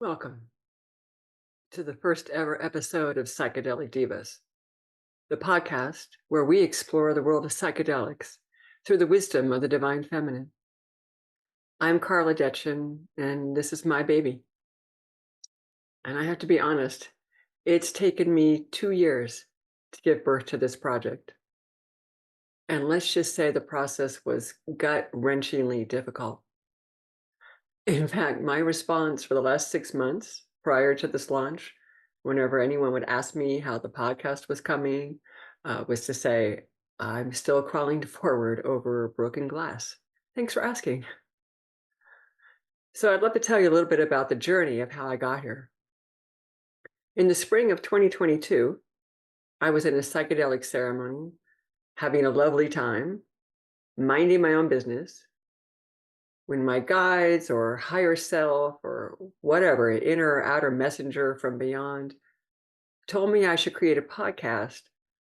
Welcome to the first ever episode of Psychedelic Divas, the podcast where we explore the world of psychedelics through the wisdom of the divine feminine. I'm Carla Detchon, and this is my baby. And I have to be honest, it's taken me 2 years to give birth to this project. And let's just say the process was gut-wrenchingly difficult. In fact, my response for the last 6 months prior to this launch, whenever anyone would ask me how the podcast was coming, was to say, I'm still crawling forward over broken glass. Thanks for asking. So I'd love to tell you a little bit about the journey of how I got here. In the spring of 2022, I was in a psychedelic ceremony, having a lovely time, minding my own business, when my guides or higher self or whatever, inner or outer messenger from beyond, told me I should create a podcast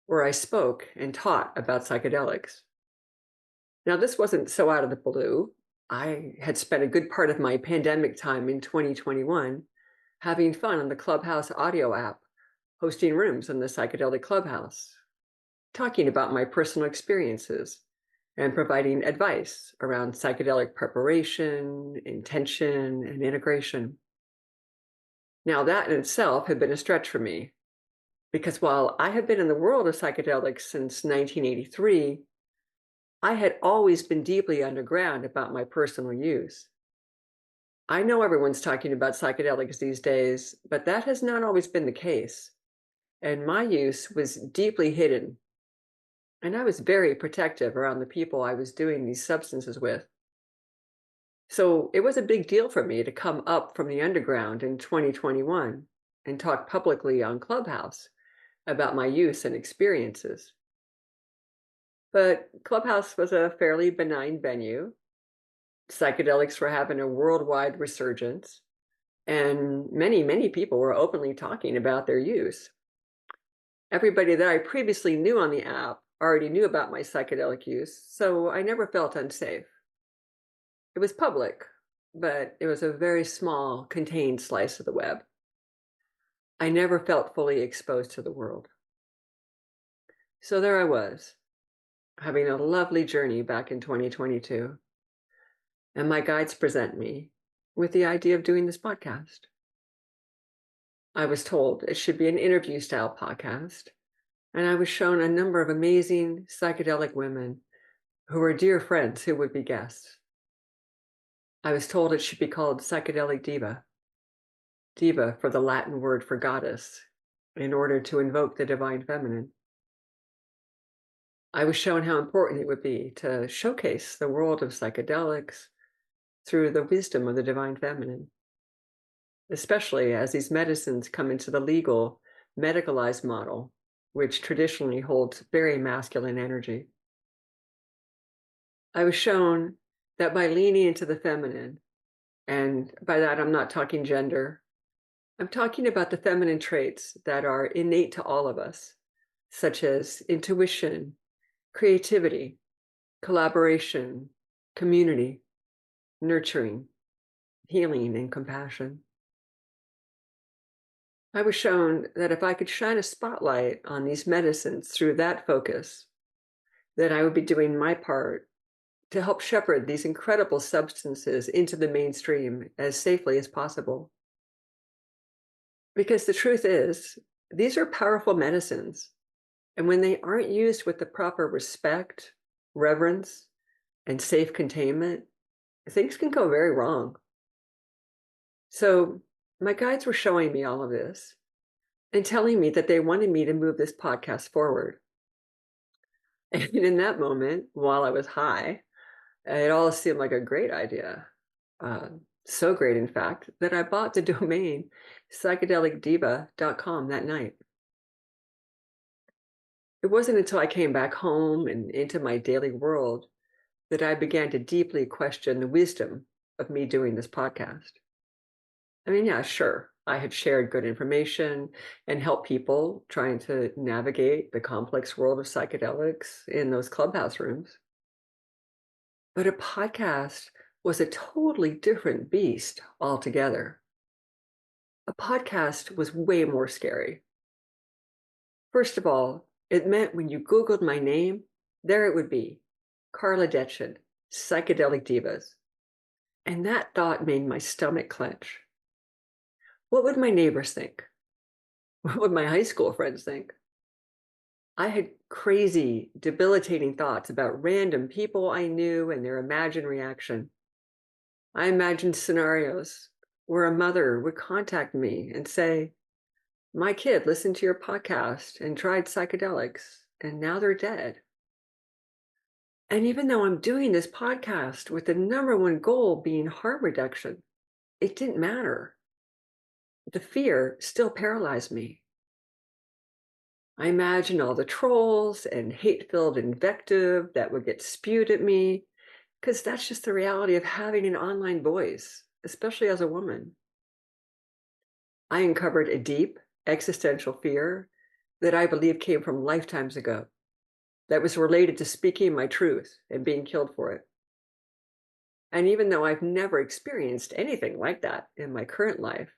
where I spoke and taught about psychedelics. Now, this wasn't so out of the blue. I had spent a good part of my pandemic time in 2021 having fun on the Clubhouse audio app, hosting rooms in the Psychedelic Clubhouse, talking about my personal experiences and providing advice around psychedelic preparation, intention, and integration. Now, that in itself had been a stretch for me, because while I had been in the world of psychedelics since 1983, I had always been deeply underground about my personal use. I know everyone's talking about psychedelics these days, but that has not always been the case. And my use was deeply hidden. And I was very protective around the people I was doing these substances with. So it was a big deal for me to come up from the underground in 2021 and talk publicly on Clubhouse about my use and experiences. But Clubhouse was a fairly benign venue. Psychedelics were having a worldwide resurgence, and many people were openly talking about their use. Everybody that I previously knew on the app already knew about my psychedelic use, so I never felt unsafe. It was public, but it was a very small, contained slice of the web. I never felt fully exposed to the world. So there I was, having a lovely journey back in 2022. And my guides present me with the idea of doing this podcast. I was told it should be an interview style podcast, and I was shown a number of amazing psychedelic women who were dear friends who would be guests. I was told it should be called Psychedelic Diva, diva for the Latin word for goddess, in order to invoke the divine feminine. I was shown how important it would be to showcase the world of psychedelics through the wisdom of the divine feminine, especially as these medicines come into the legal, medicalized model, which traditionally holds very masculine energy. I was shown that by leaning into the feminine, and by that I'm not talking gender, I'm talking about the feminine traits that are innate to all of us, such as intuition, creativity, collaboration, community, nurturing, healing, and compassion. I was shown that if I could shine a spotlight on these medicines through that focus, that I would be doing my part to help shepherd these incredible substances into the mainstream as safely as possible. Because the truth is, these are powerful medicines, and when they aren't used with the proper respect, reverence, and safe containment, things can go very wrong. So my guides were showing me all of this and telling me that they wanted me to move this podcast forward. And in that moment, while I was high, it all seemed like a great idea. Uh, so great, in fact, that I bought the domain psychedelicdiva.com that night. It wasn't until I came back home and into my daily world that I began to deeply question the wisdom of me doing this podcast. I mean, yeah, sure, I had shared good information and helped people trying to navigate the complex world of psychedelics in those clubhouse rooms. But a podcast was a totally different beast altogether. podcast was way more scary. First of all, it meant when you Googled my name, there it would be, Carla Detchon, Psychedelic Divas. And that thought made my stomach clench. What would my neighbors think? What would my high school friends think? I had crazy, debilitating thoughts about random people I knew and their imagined reaction. I imagined scenarios where a mother would contact me and say, my kid listened to your podcast and tried psychedelics, and now they're dead. And even though I'm doing this podcast with the number one goal being harm reduction, it didn't matter. The fear still paralyzed me. I imagined all the trolls and hate-filled invective that would get spewed at me, because that's just the reality of having an online voice, especially as a woman. I uncovered a deep existential fear that I believe came from lifetimes ago, that was related to speaking my truth and being killed for it. And even though I've never experienced anything like that in my current life,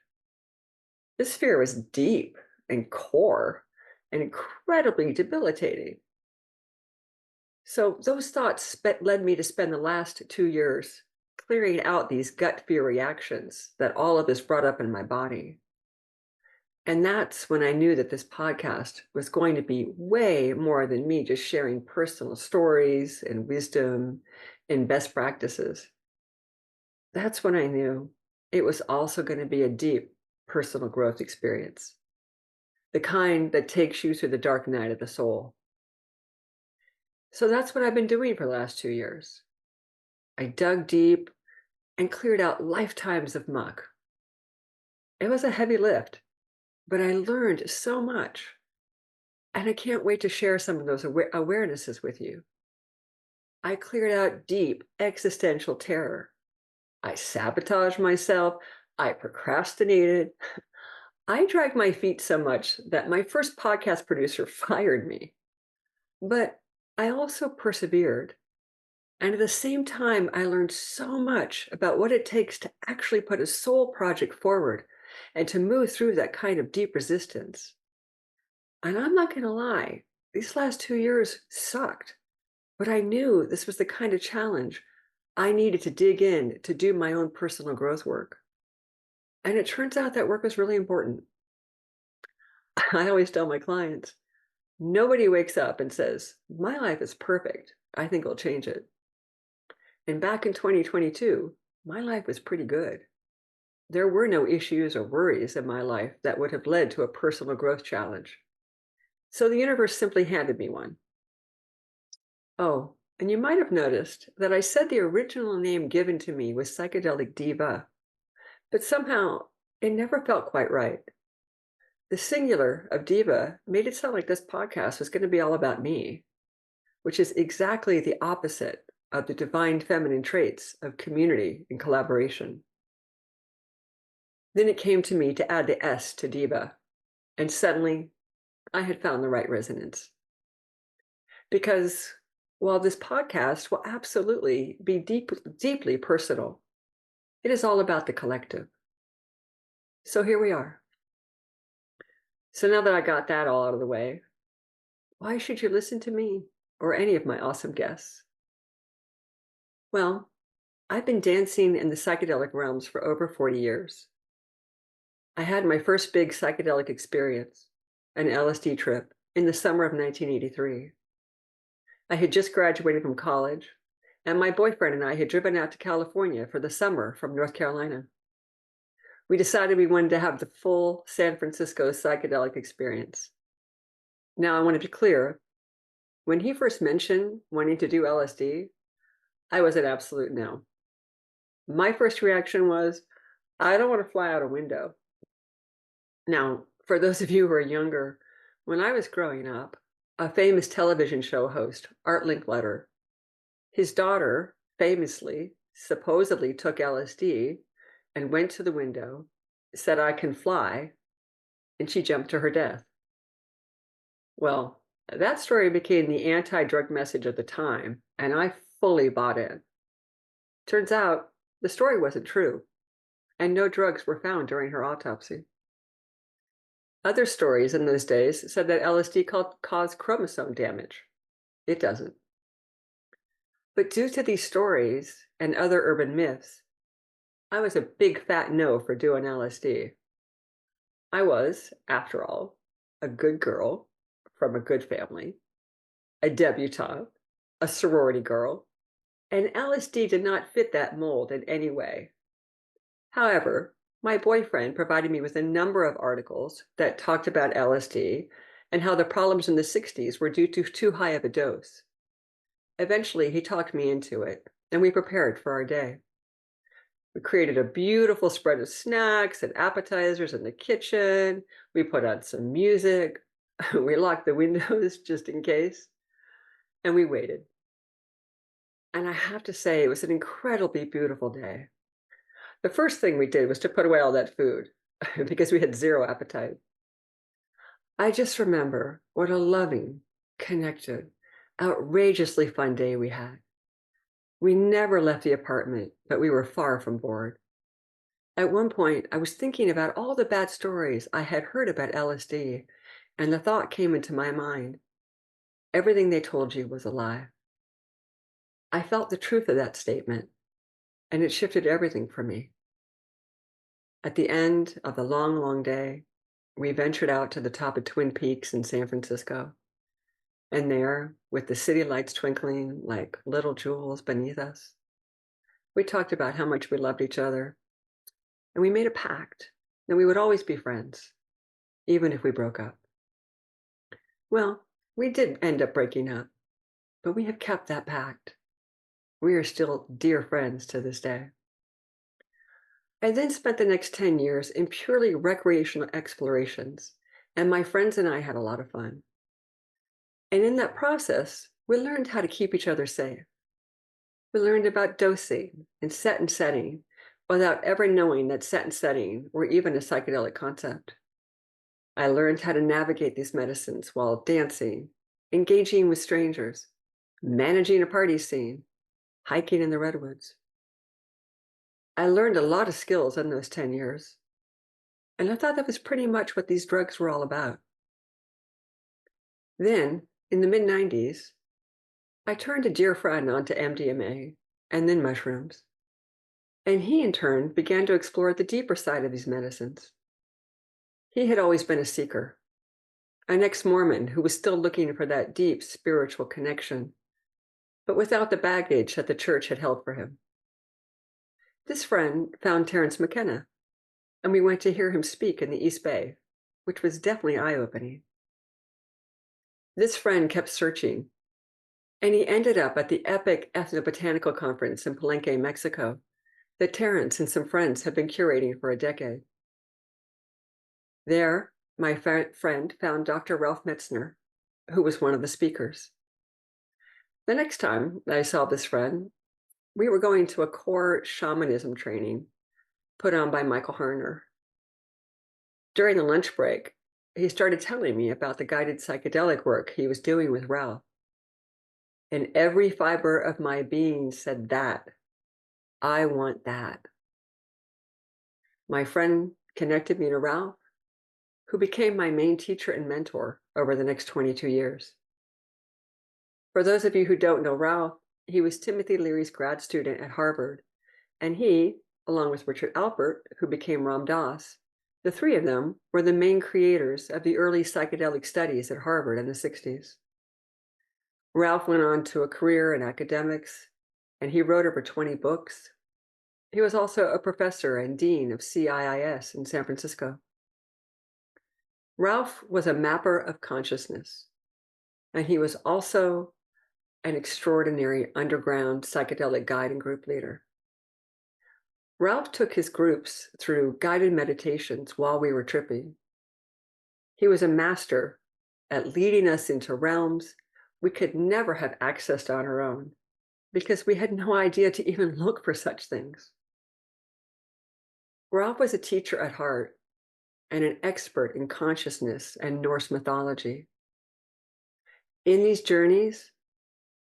this fear was deep and core and incredibly debilitating. So those thoughts led me to spend the last 2 years clearing out these gut fear reactions that all of this brought up in my body. And that's when I knew that this podcast was going to be way more than me just sharing personal stories and wisdom and best practices. That's when I knew it was also going to be a deep personal growth experience, the kind that takes you through the dark night of the soul. So that's what I've been doing for the last 2 years. I dug deep and cleared out lifetimes of muck. It was a heavy lift, but I learned so much. And I can't wait to share some of those awarenesses with you. I cleared out deep existential terror. I sabotaged myself. I procrastinated. I dragged my feet so much that my first podcast producer fired me. But I also persevered. And at the same time, I learned so much about what it takes to actually put a soul project forward and to move through that kind of deep resistance. And I'm not going to lie, these last 2 years sucked, but I knew this was the kind of challenge I needed to dig in to do my own personal growth work. And it turns out that work was really important. I always tell my clients, nobody wakes up and says, my life is perfect. I think I'll change it. And back in 2022, my life was pretty good. There were no issues or worries in my life that would have led to a personal growth challenge. So the universe simply handed me one. Oh, and you might have noticed that I said the original name given to me was Psychedelic Diva, but somehow it never felt quite right. The singular of Diva made it sound like this podcast was going to be all about me, which is exactly the opposite of the divine feminine traits of community and collaboration. Then it came to me to add the S to Diva, and suddenly I had found the right resonance. Because while this podcast will absolutely be deeply personal, it is all about the collective. So here we are. So now that I got that all out of the way, why should you listen to me or any of my awesome guests? Well, I've been dancing in the psychedelic realms for over 40 years. I had my first big psychedelic experience, an LSD trip, in the summer of 1983. I had just graduated from college, and my boyfriend and I had driven out to California for the summer from North Carolina. We decided we wanted to have the full San Francisco psychedelic experience. Now, I want to be clear. When he first mentioned wanting to do LSD, I was an absolute no. My first reaction was, I don't want to fly out a window. Now, for those of you who are younger, when I was growing up, a famous television show host, Art Linkletter, his daughter famously, supposedly took LSD and went to the window, said, I can fly, and she jumped to her death. Well, that story became the anti-drug message of the time, and I fully bought in. Turns out the story wasn't true, and no drugs were found during her autopsy. Other stories in those days said that LSD caused chromosome damage. It doesn't. But due to these stories and other urban myths, I was a big fat no for doing LSD. I was, after all, a good girl from a good family, a debutante, a sorority girl, and LSD did not fit that mold in any way. However, my boyfriend provided me with a number of articles that talked about LSD and how the problems in the 60s were due to too high of a dose. Eventually, he talked me into it, and we prepared for our day. We created a beautiful spread of snacks and appetizers in the kitchen. We put on some music. We locked the windows just in case, and we waited. And I have to say, it was an incredibly beautiful day. The first thing we did was to put away all that food because we had zero appetite. I just remember what a loving, connected, outrageously fun day we had. We never left the apartment, but we were far from bored. At one point, I was thinking about all the bad stories I had heard about LSD, and the thought came into my mind, everything they told you was a lie. I felt the truth of that statement, and it shifted everything for me. At the end of the long, long day, we ventured out to the top of Twin Peaks in San Francisco. And there, with the city lights twinkling like little jewels beneath us, we talked about how much we loved each other. And we made a pact that we would always be friends, even if we broke up. Well, we did end up breaking up, but we have kept that pact. We are still dear friends to this day. I then spent the next 10 years in purely recreational explorations, and my friends and I had a lot of fun. And in that process, we learned how to keep each other safe. We learned about dosing and set and setting without ever knowing that set and setting were even a psychedelic concept. I learned how to navigate these medicines while dancing, engaging with strangers, managing a party scene, hiking in the redwoods. I learned a lot of skills in those 10 years, and I thought that was pretty much what these drugs were all about. Then, in the mid-90s, I turned a dear friend onto MDMA and then mushrooms, and he in turn began to explore the deeper side of these medicines. He had always been a seeker, an ex-Mormon who was still looking for that deep spiritual connection, but without the baggage that the church had held for him. This friend found Terence McKenna, and we went to hear him speak in the East Bay, which was definitely eye-opening. This friend kept searching, and he ended up at the epic ethnobotanical conference in Palenque, Mexico, that Terence and some friends had been curating for a decade. There, my friend found Dr. Ralph Metzner, who was one of the speakers. The next time I saw this friend, we were going to a core shamanism training put on by Michael Harner. During the lunch break, he started telling me about the guided psychedelic work he was doing with Ralph. And every fiber of my being said that. I want that. My friend connected me to Ralph, who became my main teacher and mentor over the next 22 years. For those of you who don't know Ralph, he was Timothy Leary's grad student at Harvard, and he, along with Richard Alpert, who became Ram Dass, the three of them were the main creators of the early psychedelic studies at Harvard in the 60s. Ralph went on to a career in academics, and he wrote over 20 books. He was also a professor and dean of CIIS in San Francisco. Ralph was a mapper of consciousness, and he was also an extraordinary underground psychedelic guide and group leader. Ralph took his groups through guided meditations while we were tripping. He was a master at leading us into realms we could never have accessed on our own because we had no idea to even look for such things. Ralph was a teacher at heart and an expert in consciousness and Norse mythology. In these journeys,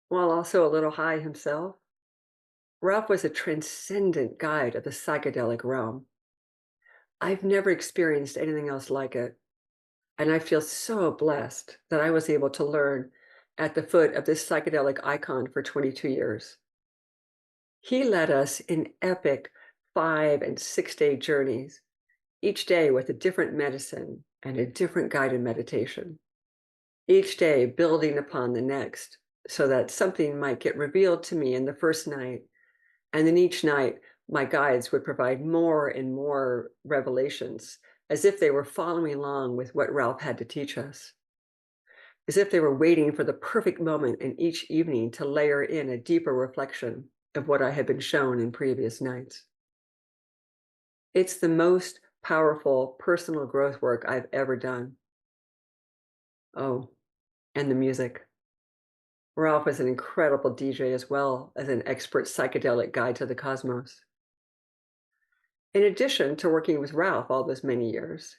while also a little high himself, Ralph was a transcendent guide of the psychedelic realm. I've never experienced anything else like it. And I feel so blessed that I was able to learn at the foot of this psychedelic icon for 22 years. He led us in epic 5 and 6 day journeys, each day with a different medicine and a different guided meditation, each day building upon the next so that something might get revealed to me in the first night. And then each night, my guides would provide more and more revelations as if they were following along with what Ralph had to teach us, as if they were waiting for the perfect moment in each evening to layer in a deeper reflection of what I had been shown in previous nights. It's the most powerful personal growth work I've ever done. Oh, and the music. Ralph was an incredible DJ as well as an expert psychedelic guide to the cosmos. In addition to working with Ralph all those many years,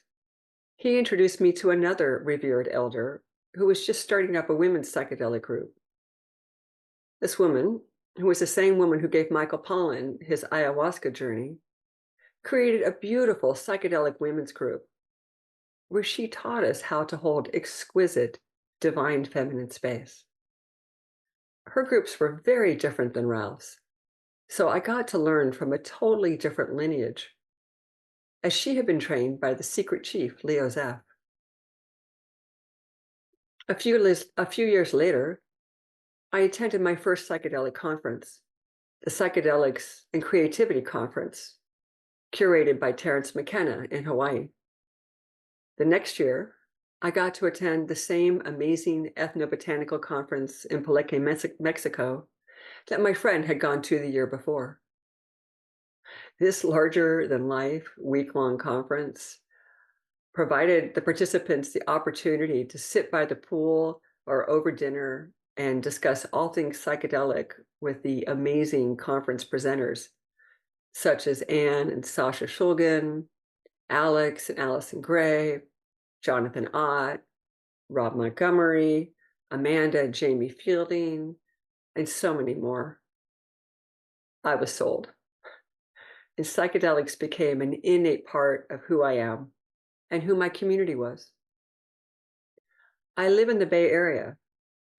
he introduced me to another revered elder who was just starting up a women's psychedelic group. This woman, who was the same woman who gave Michael Pollan his ayahuasca journey, created a beautiful psychedelic women's group where she taught us how to hold exquisite, divine feminine space. Her groups were very different than Ralph's, so I got to learn from a totally different lineage, as she had been trained by the secret chief, Leo Zeff. A few years later, I attended my first psychedelic conference, the Psychedelics and Creativity Conference, curated by Terrence McKenna in Hawaii. The next year, I got to attend the same amazing ethnobotanical conference in Palenque, Mexico, that my friend had gone to the year before. This larger-than-life week-long conference provided the participants the opportunity to sit by the pool or over dinner and discuss all things psychedelic with the amazing conference presenters, such as Anne and Sasha Shulgin, Alex and Allison Gray, Jonathan Ott, Rob Montgomery, Amanda and Jamie Fielding, and so many more. I was sold. And psychedelics became an innate part of who I am and who my community was. I live in the Bay Area,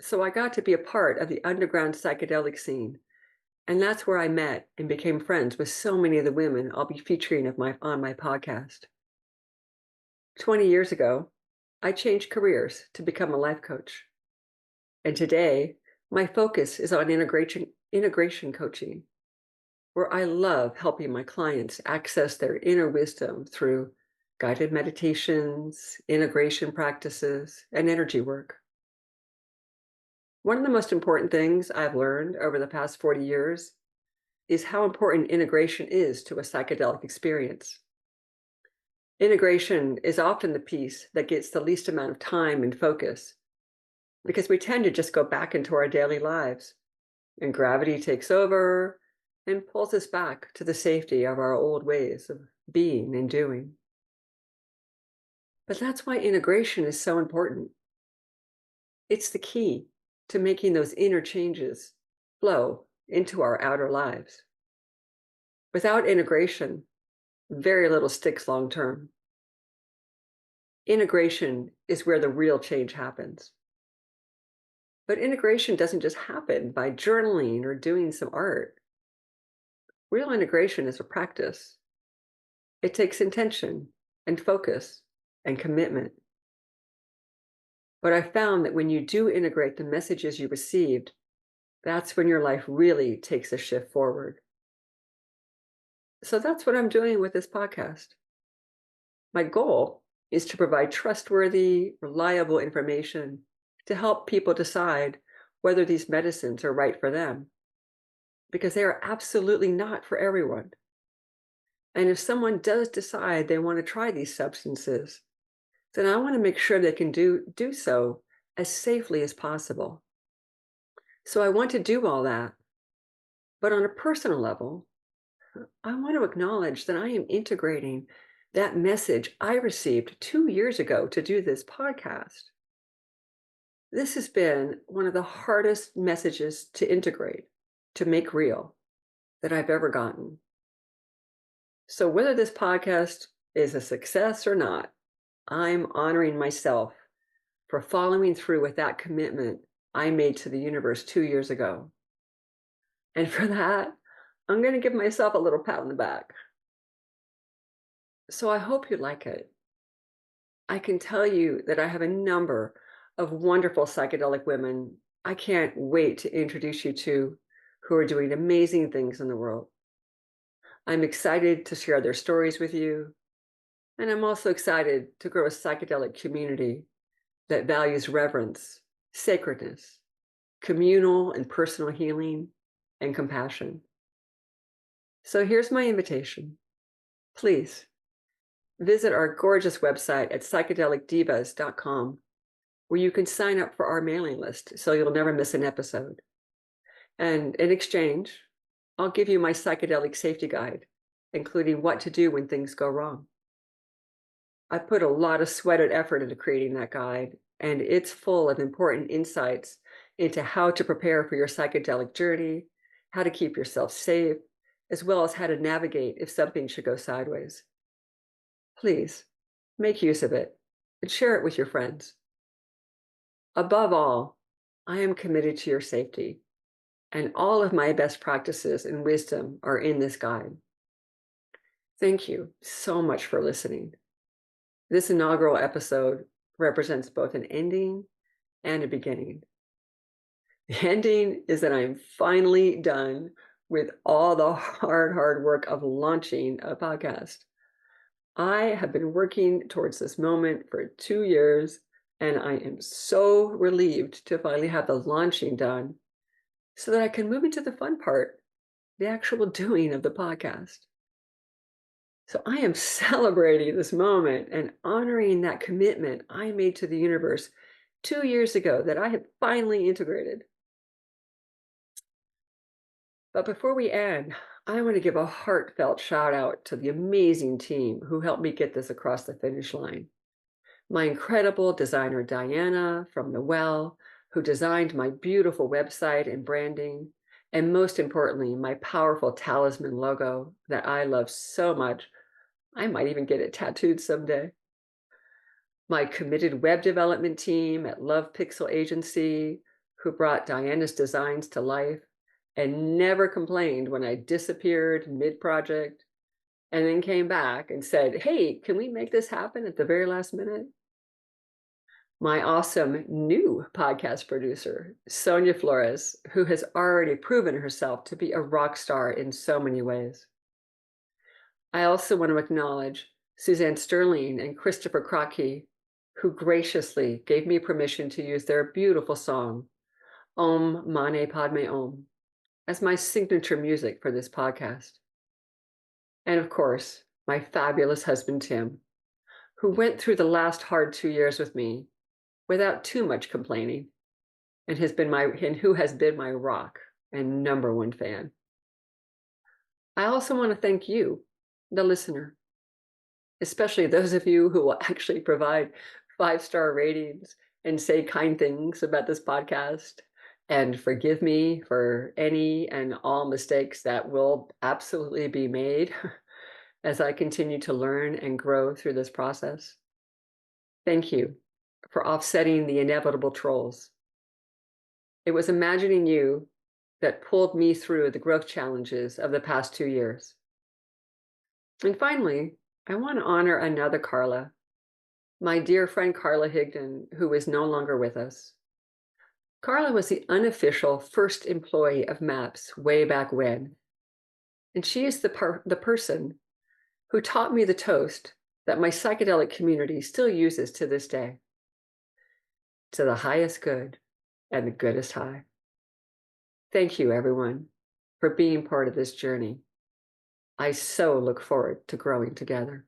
so I got to be a part of the underground psychedelic scene, and that's where I met and became friends with so many of the women I'll be featuring on my podcast. 20 years ago, I changed careers to become a life coach. And today, my focus is on integration coaching, where I love helping my clients access their inner wisdom through guided meditations, integration practices, and energy work. One of the most important things I've learned over the past 40 years is how important integration is to a psychedelic experience. Integration is often the piece that gets the least amount of time and focus because we tend to just go back into our daily lives and gravity takes over and pulls us back to the safety of our old ways of being and doing. But that's why integration is so important. It's the key to making those inner changes flow into our outer lives. Without integration, very little sticks long term. Integration is where the real change happens. But integration doesn't just happen by journaling or doing some art. Real integration is a practice. It takes intention and focus and commitment. But I found that when you do integrate the messages you received, that's when your life really takes a shift forward. So that's what I'm doing with this podcast. My goal is to provide trustworthy, reliable information to help people decide whether these medicines are right for them, because they are absolutely not for everyone. And if someone does decide they want to try these substances, then I want to make sure they can do so as safely as possible. So I want to do all that. But on a personal level, I want to acknowledge that I am integrating that message I received 2 years ago to do this podcast. This has been one of the hardest messages to integrate, to make real, that I've ever gotten. So whether this podcast is a success or not, I'm honoring myself for following through with that commitment I made to the universe 2 years ago. And for that, I'm going to give myself a little pat on the back. So I hope you like it. I can tell you that I have a number of wonderful psychedelic women I can't wait to introduce you to who are doing amazing things in the world. I'm excited to share their stories with you, and I'm also excited to grow a psychedelic community that values reverence, sacredness, communal and personal healing, and compassion. So here's my invitation. Please visit our gorgeous website at psychedelicdivas.com, where you can sign up for our mailing list so you'll never miss an episode. And in exchange, I'll give you my psychedelic safety guide, including what to do when things go wrong. I put a lot of sweat and effort into creating that guide, and it's full of important insights into how to prepare for your psychedelic journey, how to keep yourself safe, as well as how to navigate if something should go sideways. Please make use of it and share it with your friends. Above all, I am committed to your safety, and all of my best practices and wisdom are in this guide. Thank you so much for listening. This inaugural episode represents both an ending and a beginning. The ending is that I'm finally done with all the hard work of launching a podcast. I have been working towards this moment for 2 years, and I am so relieved to finally have the launching done so that I can move into the fun part, the actual doing of the podcast. So I am celebrating this moment and honoring that commitment I made to the universe 2 years ago that I have finally integrated. But before we end, I want to give a heartfelt shout out to the amazing team who helped me get this across the finish line. My incredible designer, Diana from The Well, who designed my beautiful website and branding, and most importantly, my powerful talisman logo that I love so much. I might even get it tattooed someday. My committed web development team at Love Pixel Agency, who brought Diana's designs to life and never complained when I disappeared mid-project and then came back and said, hey, can we make this happen at the very last minute? My awesome new podcast producer, Sonia Flores, who has already proven herself to be a rock star in so many ways. I also want to acknowledge Suzanne Sterling and Christopher Crockey, who graciously gave me permission to use their beautiful song, Om Mane Padme Om, as my signature music for this podcast. And of course, my fabulous husband, Tim, who went through the last hard 2 years with me without too much complaining, and who has been my rock and #1 fan. I also want to thank you, the listener, especially those of you who will actually provide 5-star ratings and say kind things about this podcast, and forgive me for any and all mistakes that will absolutely be made as I continue to learn and grow through this process. Thank you for offsetting the inevitable trolls. It was imagining you that pulled me through the growth challenges of the past 2 years. And finally, I want to honor another Carla, my dear friend Carla Higdon, who is no longer with us. Carla was the unofficial first employee of MAPS way back when, and she is the person who taught me the toast that my psychedelic community still uses to this day. To the highest good and the goodest high. Thank you, everyone, for being part of this journey. I so look forward to growing together.